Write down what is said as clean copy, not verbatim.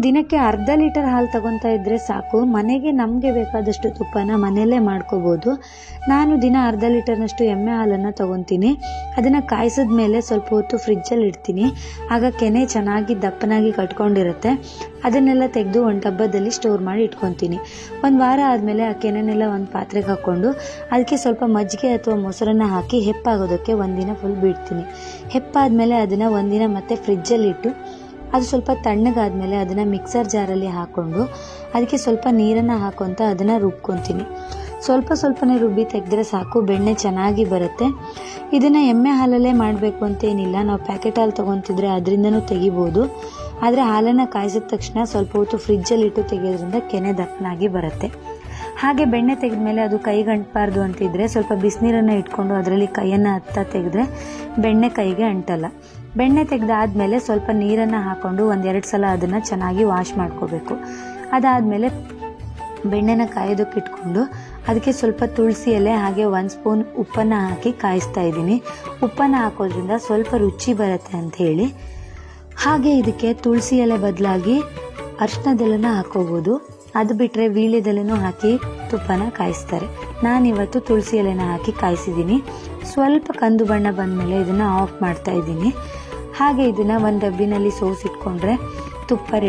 ದಿನಕ್ಕೆ ಅರ್ಧ ಲೀಟರ್ ಹಾಲು ತಗೊತಾ ಇದ್ದರೆ ಸಾಕು. ಮನೆಗೆ ನಮಗೆ ಬೇಕಾದಷ್ಟು ತುಪ್ಪನ ಮನೆಯಲ್ಲೇ ಮಾಡ್ಕೋಬೋದು. ನಾನು ದಿನ ಅರ್ಧ ಲೀಟರ್ನಷ್ಟು ಎಮ್ಮೆ ಹಾಲನ್ನು ತೊಗೊತೀನಿ. ಅದನ್ನು ಕಾಯಿಸಿದ ಮೇಲೆ ಸ್ವಲ್ಪ ಹೊತ್ತು ಫ್ರಿಜ್ಜಲ್ಲಿ ಇಡ್ತೀನಿ. ಆಗ ಕೆನೆ ಚೆನ್ನಾಗಿ ದಪ್ಪನಾಗಿ ಕಟ್ಕೊಂಡಿರುತ್ತೆ. ಅದನ್ನೆಲ್ಲ ತೆಗೆದು ಒಂದು ಡಬ್ಬದಲ್ಲಿ ಸ್ಟೋರ್ ಮಾಡಿ ಇಟ್ಕೊತೀನಿ. ಒಂದು ವಾರ ಆದಮೇಲೆ ಆ ಕೆನೆನೆಲ್ಲ ಒಂದು ಪಾತ್ರೆಗೆ ಹಾಕ್ಕೊಂಡು ಅದಕ್ಕೆ ಸ್ವಲ್ಪ ಮಜ್ಜಿಗೆ ಅಥವಾ ಮೊಸರನ್ನು ಹಾಕಿ ಹೆಪ್ಪಾಗೋದಕ್ಕೆ ಒಂದಿನ ಫುಲ್ ಬಿಡ್ತೀನಿ. ಹೆಪ್ಪಾದಮೇಲೆ ಅದನ್ನು ಒಂದಿನ ಮತ್ತೆ ಫ್ರಿಜ್ಜಲ್ಲಿಟ್ಟು ಅದು ಸ್ವಲ್ಪ ತಣ್ಣಗಾದ್ಮೇಲೆ ಅದನ್ನು ಮಿಕ್ಸರ್ ಜಾರಲ್ಲಿ ಹಾಕ್ಕೊಂಡು ಅದಕ್ಕೆ ಸ್ವಲ್ಪ ನೀರನ್ನು ಹಾಕ್ಕೊತ ಅದನ್ನು ರುಬ್ಕೊತೀನಿ. ಸ್ವಲ್ಪನೇ ರುಬ್ಬಿ ತೆಗೆದ್ರೆ ಸಾಕು, ಬೆಣ್ಣೆ ಚೆನ್ನಾಗಿ ಬರುತ್ತೆ. ಇದನ್ನು ಎಮ್ಮೆ ಹಾಲಲ್ಲೇ ಮಾಡಬೇಕು ಅಂತೇನಿಲ್ಲ. ನಾವು ಪ್ಯಾಕೆಟ್ ಹಾಲು ತೊಗೊತಿದ್ರೆ ಅದರಿಂದನೂ ತೆಗಿಬೋದು. ಆದರೆ ಹಾಲನ್ನು ಕಾಯಿಸಿದ ತಕ್ಷಣ ಸ್ವಲ್ಪ ಹೊತ್ತು ಫ್ರಿಜ್ಜಲ್ಲಿಟ್ಟು ತೆಗೆಯೋದ್ರಿಂದ ಕೆನೆ ದಪ್ಪನಾಗಿ ಬರುತ್ತೆ. ಹಾಗೆ ಬೆಣ್ಣೆ ತೆಗೆದ್ಮೇಲೆ ಅದು ಕೈಗೆ ಅಂಟಬಾರ್ದು ಅಂತಿದ್ರೆ ಸ್ವಲ್ಪ ಬಿಸಿನೀರನ್ನು ಇಟ್ಕೊಂಡು ಅದರಲ್ಲಿ ಕೈಯನ್ನು ತೆಗೆದ್ರೆ ಬೆಣ್ಣೆ ಕೈಗೆ ಅಂಟಲ್ಲ. ಬೆಣ್ಣೆ ತೆಗೆದಾದ್ಮೇಲೆ ಸ್ವಲ್ಪ ನೀರನ್ನು ಹಾಕ್ಕೊಂಡು 1-2 ಸಲ ಅದನ್ನು ಚೆನ್ನಾಗಿ ವಾಶ್ ಮಾಡ್ಕೋಬೇಕು. ಅದಾದಮೇಲೆ ಬೆಣ್ಣೆನ ಕಾಯೋದಕ್ಕೆ ಇಟ್ಕೊಂಡು ಅದಕ್ಕೆ ಸ್ವಲ್ಪ ತುಳಸಿ ಎಲೆ ಹಾಗೆ 1 ಸ್ಪೂನ್ ಉಪ್ಪನ್ನು ಹಾಕಿ ಕಾಯಿಸ್ತಾ ಇದ್ದೀನಿ. ಉಪ್ಪನ್ನು ಹಾಕೋದ್ರಿಂದ ಸ್ವಲ್ಪ ರುಚಿ ಬರುತ್ತೆ ಅಂತ ಹೇಳಿ. ಹಾಗೆ ಇದಕ್ಕೆ ತುಳಸಿ ಎಲೆ ಬದಲಾಗಿ ಅರಿಶಿನದೆಲೆನ ಹಾಕೋಬೋದು. ಅದು ಬಿಟ್ಟರೆ ವೀಳ್ಯದೆಲೆನೂ ಹಾಕಿ ತುಪ್ಪನ ಕಾಯಿಸ್ತಾರೆ. ನಾನಿವತ್ತು ತುಳಸಿ ಎಲೆನ ಹಾಕಿ ಕಾಯಿಸಿದ್ದೀನಿ. ಸ್ವಲ್ಪ ಕಂದು ಬಣ್ಣ ಬಂದಮೇಲೆ ಇದನ್ನು ಆಫ್ ಮಾಡ್ತಾ ಇದ್ದೀನಿ. ಹಾಗೆ ಇದನ್ನು ಒಂದು ಡಬ್ಬಿನಲ್ಲಿ ಸೋಸಿಟ್ಕೊಂಡ್ರೆ ತುಪ್ಪ